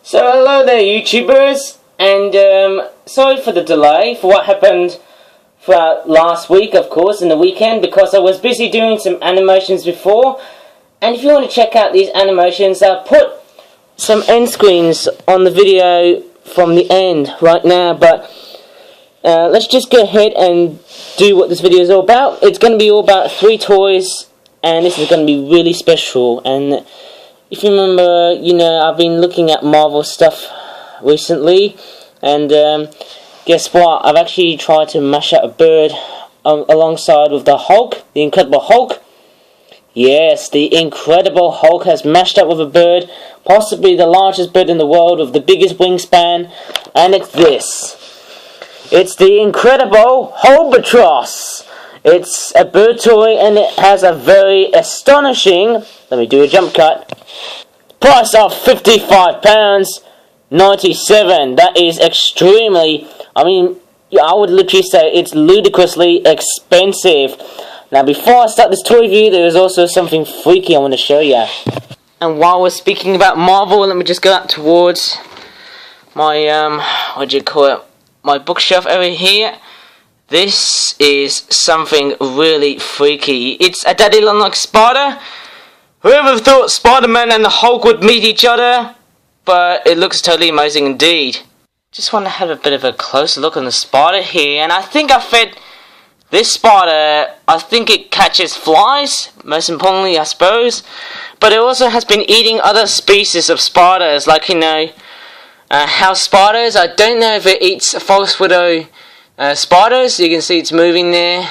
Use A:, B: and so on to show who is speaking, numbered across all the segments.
A: So hello there YouTubers, and sorry for the delay for what happened throughout last week, of course, in the weekend, because I was busy doing some animations before. And if you want to check out these animations, I'll put some end screens on the video from the end right now, but let's just go ahead and do what this video is all about. It's going to be all about 3 toys, and this is going to be really special. And if you remember, you know, I've been looking at Marvel stuff recently, and guess what? I've actually tried to mash up a bird alongside with the Hulk, the Incredible Hulk. Yes, the Incredible Hulk has mashed up with a bird, possibly the largest bird in the world with the biggest wingspan, and it's this. It's the Incredible Hulbatross. It's a bird toy, and it has a very astonishing, let me do a jump cut, price of £55.97. That is extremely, I mean, I would literally say it's ludicrously expensive. Now before I start this toy review, there is also something freaky I want to show you. And while we're speaking about Marvel, let me just go up towards my, my bookshelf over here. This is something really freaky. It's a daddy long-leg spider. Whoever thought Spider-Man and the Hulk would meet each other? But it looks totally amazing indeed. Just want to have a bit of a closer look on the spider here, and I think I fed this spider, I think it catches flies, most importantly I suppose, but it also has been eating other species of spiders, like, you know, house spiders. I don't know if it eats false widow spiders. You can see it's moving there,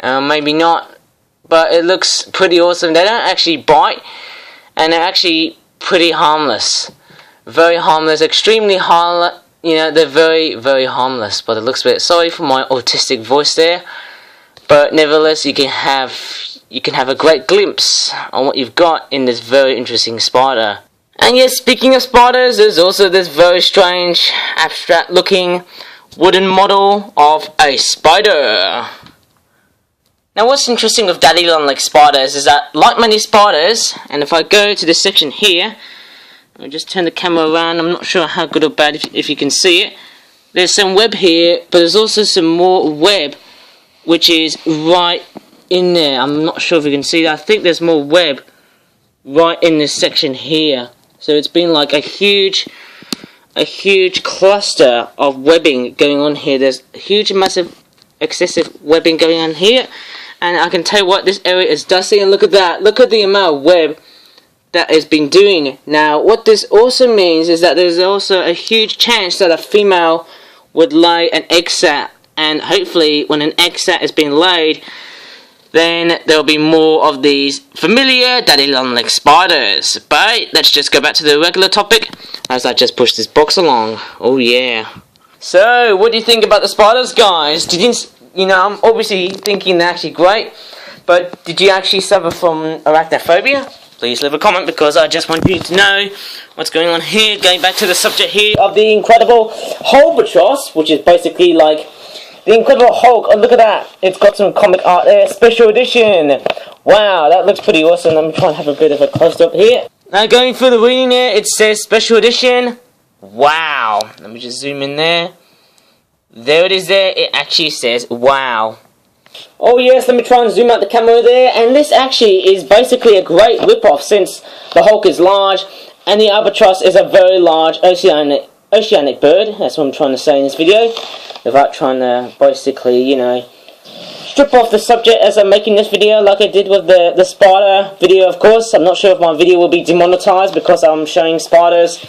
A: maybe not, but it looks pretty awesome. They don't actually bite, and they're actually pretty harmless, very harmless, extremely harmless. You know, they're very, very harmless, but it looks a bit, sorry for my autistic voice there, but nevertheless you can have a great glimpse on what you've got in this very interesting spider. And yes, speaking of spiders, there's also this very strange, abstract looking wooden model of a spider. Now what's interesting with daddy long-leg spiders is that, like many spiders, and if I go to this section here, I'll just turn the camera around, I'm not sure how good or bad if you can see it. There's some web here, but there's also some more web, which is right in there. I'm not sure if you can see that. I think there's more web right in this section here. So it's been like a huge cluster of webbing going on here. There's huge, massive, excessive webbing going on here. And I can tell you what, this area is dusty, and look at that. Look at the amount of web that has been doing. Now what this also means is that there's also a huge chance that a female would lay an egg sac, and hopefully when an egg sac is being laid, then there'll be more of these familiar daddy long-leg spiders. But let's just go back to the regular topic as I just push this box along. Oh yeah. So what do you think about the spiders, guys? You know, I'm obviously thinking they're actually great, but did you actually suffer from arachnophobia? Please leave a comment, because I just want you to know what's going on here. Going back to the subject here of the Incredible Hulbatross, which is basically like the Incredible Hulk. Oh, look at that. It's got some comic art there. Special edition. Wow, that looks pretty awesome. I'm trying to have a bit of a close-up here. Now going through the reading there, it says special edition. Wow. Let me just zoom in there. There it is there. It actually says wow. Oh yes, let me try and zoom out the camera there, and this actually is basically a great rip-off, since the Hulk is large and the albatross is a very large oceanic bird. That's what I'm trying to say in this video, without trying to basically, you know, strip off the subject as I'm making this video, like I did with the spider video, of course. I'm not sure if my video will be demonetized because I'm showing spiders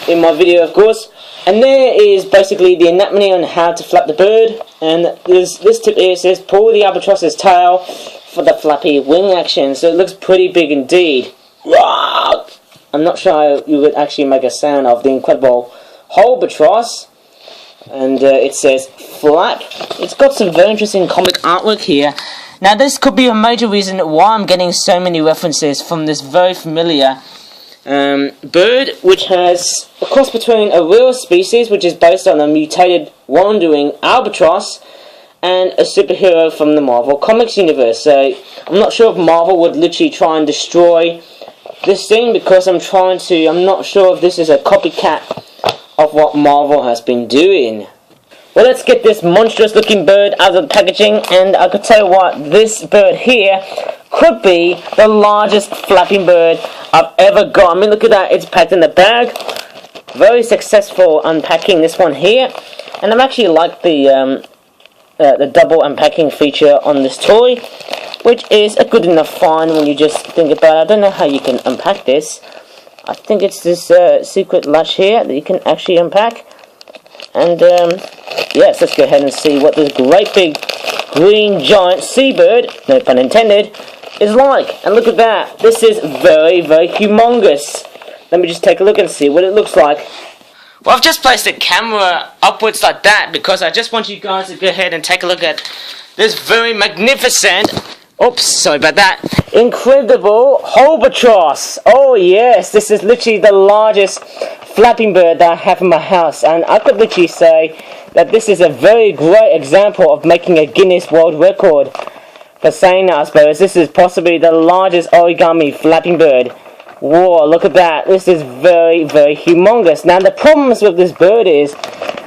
A: in my video, of course. And there is basically the anatomy on how to flap the bird, and this tip here says pull the albatross's tail for the flappy wing action. So it looks pretty big indeed. I'm not sure how you would actually make a sound of the Incredible Hulbatross. And it says flap. It's got some very interesting comic artwork here. Now this could be a major reason why I'm getting so many references from this very familiar bird, which has a cross between a real species, which is based on a mutated wandering albatross, and a superhero from the Marvel Comics universe. So I'm not sure if Marvel would literally try and destroy this thing because I'm not sure if this is a copycat of what Marvel has been doing. Well, let's get this monstrous looking bird out of the packaging, and I could tell you what, this bird here could be the largest flapping bird I've ever got. I mean, look at that, it's packed in the bag. Very successful unpacking this one here, and I'm actually like the double unpacking feature on this toy, which is a good enough find when you just think about it. I don't know how you can unpack this. I think it's this secret latch here that you can actually unpack. And yes, let's go ahead and see what this great big green giant seabird, no pun intended, is like. And look at that, this is very, very humongous. Let me just take a look and see what it looks like. Well, I've just placed the camera upwards like that because I just want you guys to go ahead and take a look at this very magnificent, oops, sorry about that, incredible Hulbatross. Oh yes, this is literally the largest flapping bird that I have in my house, and I could literally say that this is a very great example of making a Guinness World Record for saying that, I suppose. This is possibly the largest origami flapping bird. Whoa, look at that. This is very, very humongous. Now, the problems with this bird is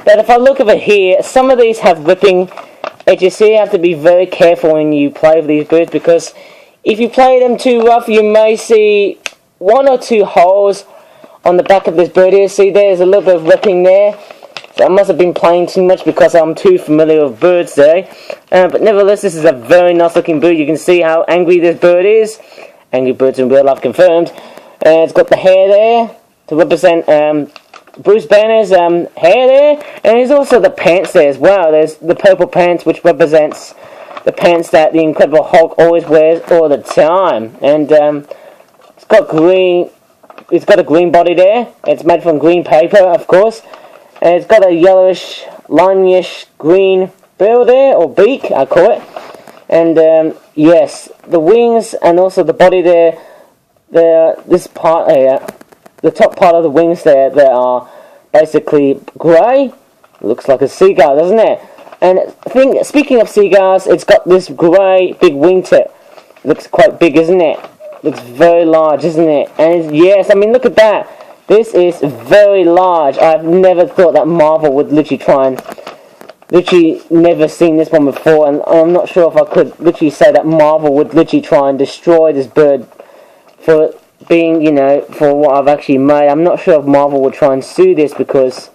A: that if I look over here, some of these have ripping edges here. You have to be very careful when you play with these birds, because if you play them too rough, you may see one or two holes on the back of this bird here. See, there's a little bit of ripping there. So I must have been playing too much because I'm too familiar with birds there. But nevertheless, this is a very nice looking bird. You can see how angry this bird is. Angry birds in real life confirmed. It's got the hair there to represent Bruce Banner's hair there, and there's also the pants there as well. There's the purple pants, which represents the pants that the Incredible Hulk always wears all the time. And it's got green. It's got a green body there. It's made from green paper, of course, and it's got a yellowish, lineish green bill there, or beak, I call it. And yes, the wings and also the body there. This part here, the top part of the wings there, they are basically grey. Looks like a seagull, doesn't it? And speaking of seagulls, it's got this grey big wingtip. Looks quite big, isn't it? Looks very large, isn't it? And yes, I mean, look at that. This is very large. I've never thought that Marvel would literally never seen this one before, and I'm not sure if I could literally say that Marvel would literally try and destroy this bird for being, for what I've actually made. I'm not sure if Marvel would try and sue this because,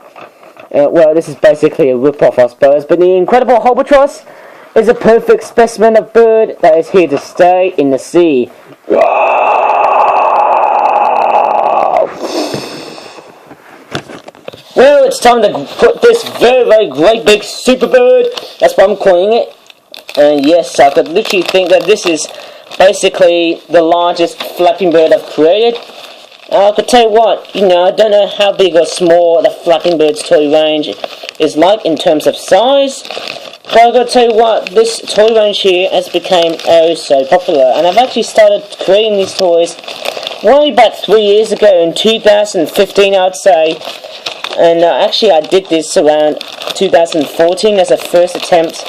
A: well, this is basically a rip-off, I suppose. But the Incredible Hulbatross is a perfect specimen of bird that is here to stay in the sea. Well, it's time to put this very, very great big super bird, that's what I'm calling it. And yes, I could literally think that this is basically the largest flapping bird I've created. I could tell you what, I don't know how big or small the Flapping Birds toy range is like in terms of size, but I've got to tell you what, this toy range here has become oh so popular, and I've actually started creating these toys way back 3 years ago in 2015, I would say. And actually I did this around 2014 as a first attempt.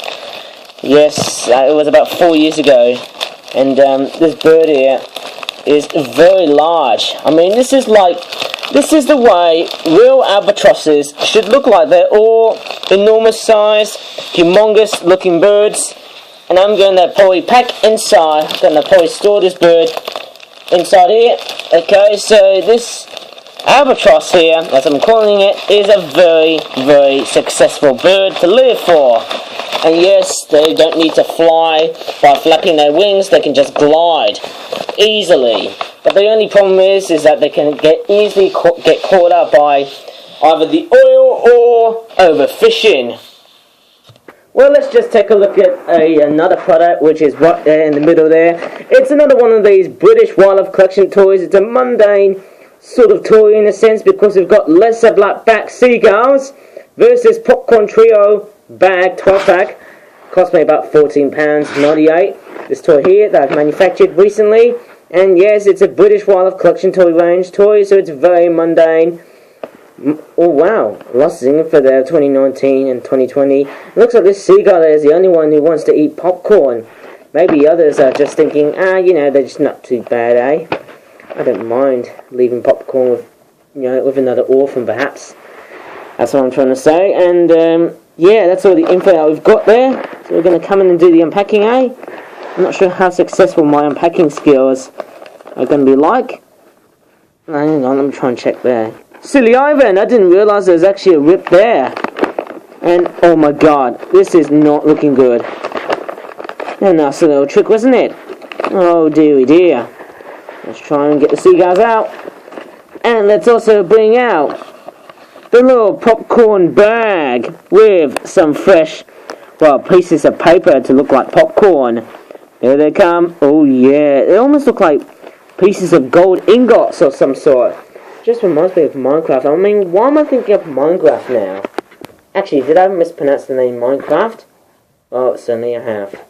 A: Yes, it was about 4 years ago. And this bird here is very large. I mean, this is the way real albatrosses should look like. They're all enormous size, humongous looking birds. And I'm going to probably pack inside, I'm going to probably store this bird inside here. Okay, so this albatross here, as I'm calling it, is a very, very successful bird to live for. And yes, they don't need to fly by flapping their wings, they can just glide easily. But the only problem is that they can easily get caught up by either the oil or overfishing. Well, let's just take a look at another product, which is right there in the middle there. It's another one of these British wildlife collection toys. It's a mundane sort of toy in a sense, because we've got lesser black-backed seagulls versus popcorn trio bag, 12-pack. Cost me about £14.98. This toy here that I've manufactured recently. And yes, it's a British wildlife collection toy range toy, so it's very mundane. Oh wow, licensing for the 2019 and 2020. It looks like this seagull is the only one who wants to eat popcorn. Maybe others are just thinking, they're just not too bad, eh? I don't mind leaving popcorn with, you know, with another orphan perhaps. That's what I'm trying to say. And yeah, that's all the info that we've got there. So we're going to come in and do the unpacking, eh? I'm not sure how successful my unpacking skills are going to be like. Hang on, let me try and check there. Silly Ivan, I didn't realise there was actually a rip there. And oh my god, this is not looking good. A nice little trick, wasn't it? Oh dearie dear. Let's try and get the seagulls out. And let's also bring out the little popcorn bag with some fresh, well, pieces of paper to look like popcorn. There they come. Oh yeah, they almost look like pieces of gold ingots or some sort. Just reminds me of Minecraft. I mean, why am I thinking of Minecraft now? Actually, did I mispronounce the name Minecraft? Oh, certainly I have.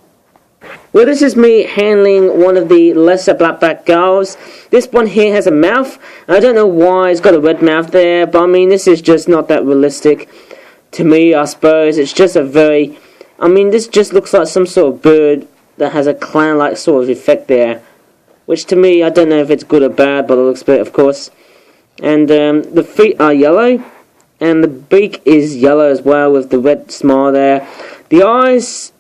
A: Well, this is me handling one of the lesser blackback gulls. This one here has a mouth. I don't know why it's got a red mouth there, but I mean, this is just not that realistic to me, I suppose. It's just a very... I mean, this just looks like some sort of bird that has a clown-like sort of effect there. Which to me, I don't know if it's good or bad, but it looks good, of course. And the feet are yellow. And the beak is yellow as well with the red smile there. The eyes,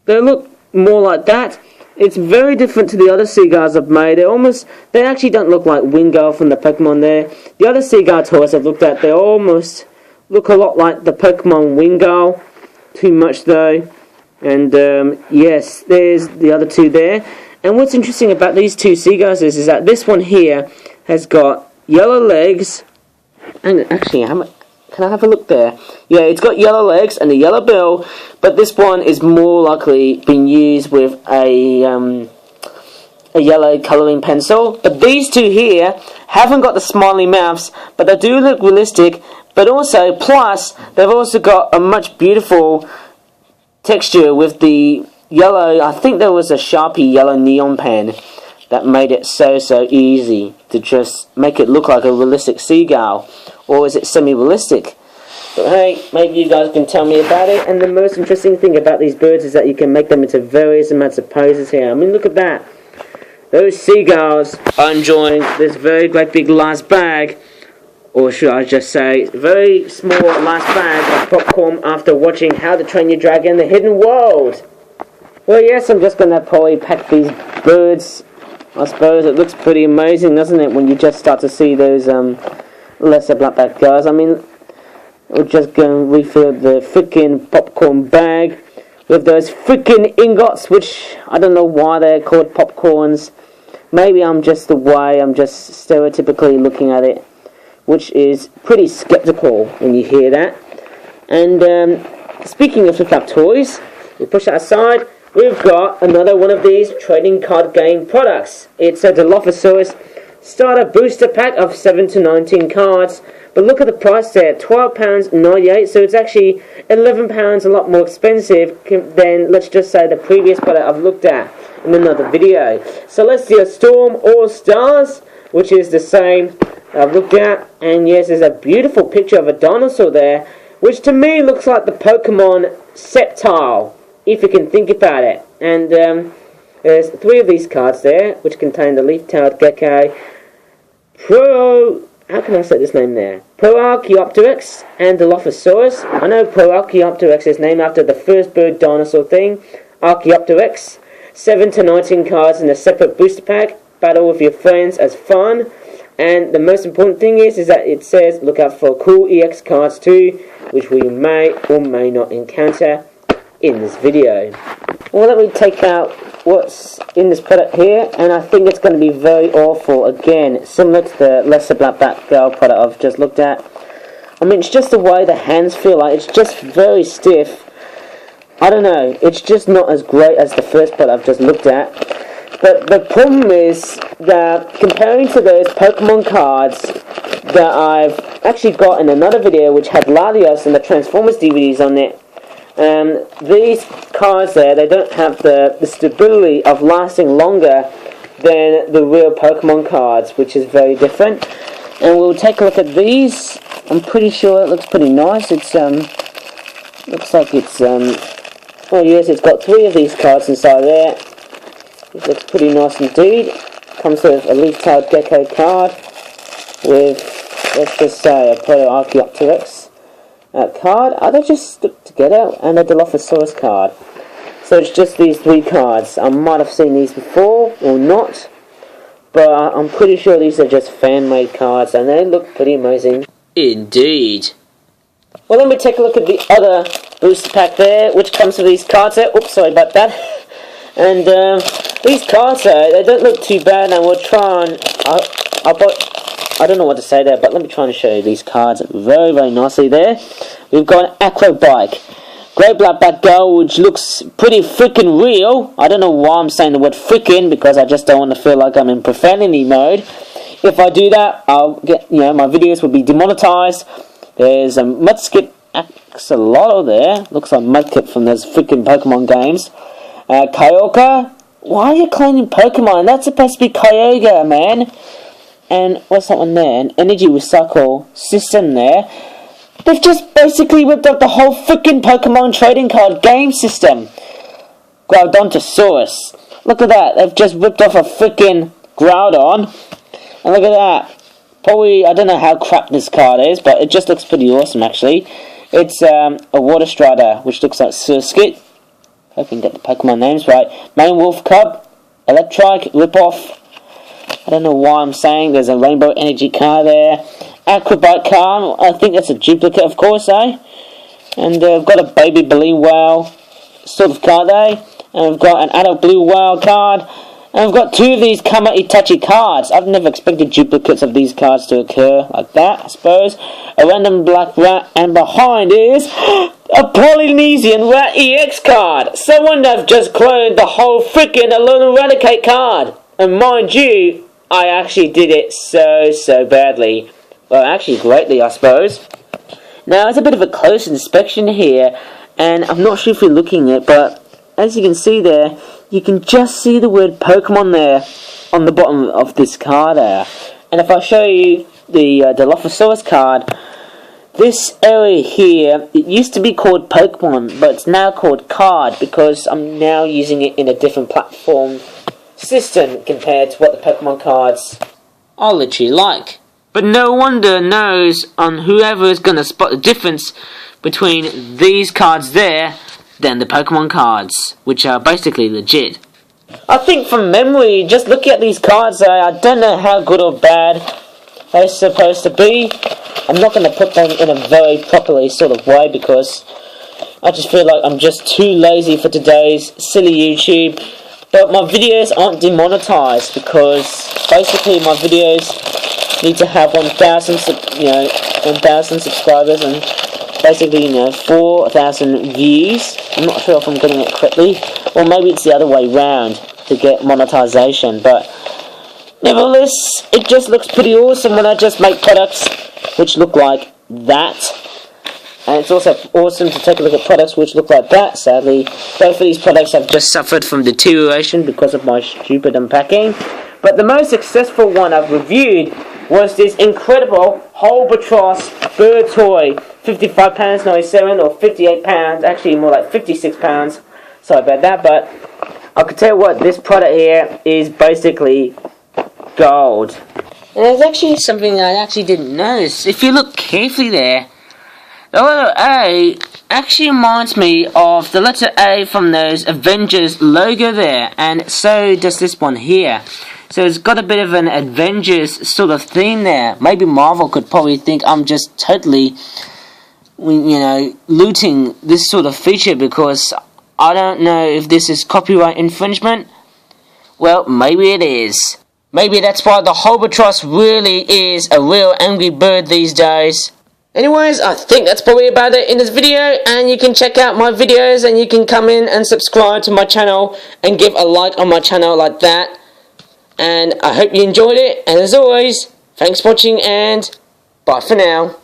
A: they look more like that. It's very different to the other seagulls I've made. They actually don't look like Wingull from the Pokemon there. The other seagull toys I've looked at, they almost look a lot like the Pokemon Wingull. Too much though. And yes, there's the other two there. And what's interesting about these two seagulls is that this one here has got yellow legs. And actually, can I have a look there? Yeah, it's got yellow legs and a yellow bill, but this one is more likely being used with a yellow colouring pencil. But these two here haven't got the smiley mouths, but they do look realistic. But also, plus, they've also got a much beautiful texture with the yellow. I think there was a Sharpie yellow neon pen that made it so easy to just make it look like a realistic seagull. Or is it semi-realistic? But hey, maybe you guys can tell me about it. And the most interesting thing about these birds is that you can make them into various amounts of poses here. I mean, look at that. Those seagulls are enjoying this very great big last bag. Or should I just say, very small last bag of popcorn after watching How to Train Your Dragon, The Hidden World. Well, yes, I'm just going to probably pack these birds. I suppose it looks pretty amazing, doesn't it, when you just start to see those lesser blackback gulls. I mean, we're just going to refill the freaking popcorn bag with those freaking ingots, which I don't know why they're called popcorns. Maybe I'm just stereotypically looking at it, which is pretty skeptical when you hear that. And speaking of flip-up toys, we push that aside. We've got another one of these trading card game products. It's a Dilophosaurus starter booster pack of 7 to 19 cards. But look at the price there, £12.98, so it's actually £11 a lot more expensive than, let's just say, the previous product I've looked at in another video. So let's do a Storm All Stars, which is the same I've looked at. And yes, there's a beautiful picture of a dinosaur there, which to me looks like the Pokemon Sceptile, if you can think about it. And there's 3 of these cards there, which contain the leaf-tailed gecko, how can I say this name there? Proarchaeopteryx and Dilophosaurus. I know Proarchaeopteryx is named after the first bird dinosaur thing, Archaeopteryx. 7 to 19 cards in a separate booster pack. Battle with your friends as fun. And the most important thing is that it says look out for cool EX cards too, which we may or may not encounter in this video. Well, let me take out what's in this product here, and I think it's going to be very awful again, similar to the lesser blackback girl product I've just looked at. I mean, it's just the way the hands feel like, it's just very stiff. I don't know, it's just not as great as the first product I've just looked at. But the problem is that comparing to those Pokemon cards that I've actually got in another video which had Latios and the Transformers DVDs on it, these cards there, they don't have the stability of lasting longer than the real Pokemon cards, which is very different. And we'll take a look at these. I'm pretty sure it looks pretty nice. It's looks like it's oh yes, it's got 3 of these cards inside there. It looks pretty nice indeed. comes with a leaf-tailed gecko card with, let's just say, a Proto-Archaeopteryx card. They just stuck together, and a Dilophosaurus card. So it's just these 3 cards. I might have seen these before, or not, but I'm pretty sure these are just fan-made cards, and they look pretty amazing indeed. Well, let me take a look at the other booster pack there, which comes with these cards there. Oops, sorry about that. And these cards there, they don't look too bad, and we'll try and... I don't know what to say there, but let me try and show you these cards very, very nicely there. We've got an acrobike, grey black gull, which looks pretty freaking real. I don't know why I'm saying the word freaking, because I just don't want to feel like I'm in profanity mode. If I do that, I'll get, my videos will be demonetized. There's a Mudskip Axolotl there. Looks like Mudkip from those freaking Pokemon games. Kyogre. Why are you claiming Pokemon? That's supposed to be Kyogre, man. And what's that one there? An energy recycle system there. They've just basically ripped up the whole freaking Pokemon trading card game system. Groudontosaurus. Look at that. They've just ripped off a freaking Groudon. And look at that. Probably, I don't know how crap this card is, but it just looks pretty awesome, actually. It's a Water Strider, which looks like Surskit. Hope I can get the Pokemon names right. Main Wolf Cub, Electrike, Ripoff. I don't know why I'm saying there's a Rainbow Energy card there. Acrobite card, I think that's a duplicate, of course, eh? And we've got a Baby Balloon Whale sort of card there. And we've got an Adult Blue Whale card. And we've got 2 of these Kama Itachi cards. I've never expected duplicates of these cards to occur like that, I suppose. A random black rat, and behind is a Polynesian Rat EX card. Someone have just cloned the whole freaking Alone Eradicate card. And mind you, I actually did it so badly. Well, actually greatly, I suppose. Now, it's a bit of a close inspection here, and I'm not sure if you're looking at it, but as you can see there, you can just see the word Pokemon there on the bottom of this card there. And if I show you the Dilophosaurus card, this area here, it used to be called Pokemon, but it's now called Card, because I'm now using it in a different platform system compared to what the Pokemon cards are literally like. But no wonder knows on whoever is going to spot the difference between these cards there than the Pokemon cards, which are basically legit. I think from memory, just looking at these cards, I don't know how good or bad they're supposed to be. I'm not going to put them in a very properly sort of way, because I just feel like I'm just too lazy for today's silly YouTube. But my videos aren't demonetized, because basically my videos need to have 1,000 subscribers and basically 4,000 views. I'm not sure if I'm getting it correctly, or maybe it's the other way round to get monetization, but nevertheless, it just looks pretty awesome when I just make products which look like that. And it's also awesome to take a look at products which look like that. Sadly, both of these products have just suffered from deterioration because of my stupid unpacking. But the most successful one I've reviewed was this incredible Hulbatross bird toy. £55.97 or £58, actually more like £56. Sorry about that, but I can tell you what, this product here is basically gold. And there's actually something I actually didn't notice. If you look carefully there, the letter A actually reminds me of the letter A from those Avengers logo there, and so does this one here. So it's got a bit of an Avengers sort of theme there. Maybe Marvel could probably think I'm just totally, looting this sort of feature, because I don't know if this is copyright infringement. Well, maybe it is. Maybe that's why the Hulbatross really is a real angry bird these days. Anyways, I think that's probably about it in this video, and you can check out my videos, and you can come in and subscribe to my channel and give a like on my channel like that. And I hope you enjoyed it, and as always, thanks for watching, and bye for now.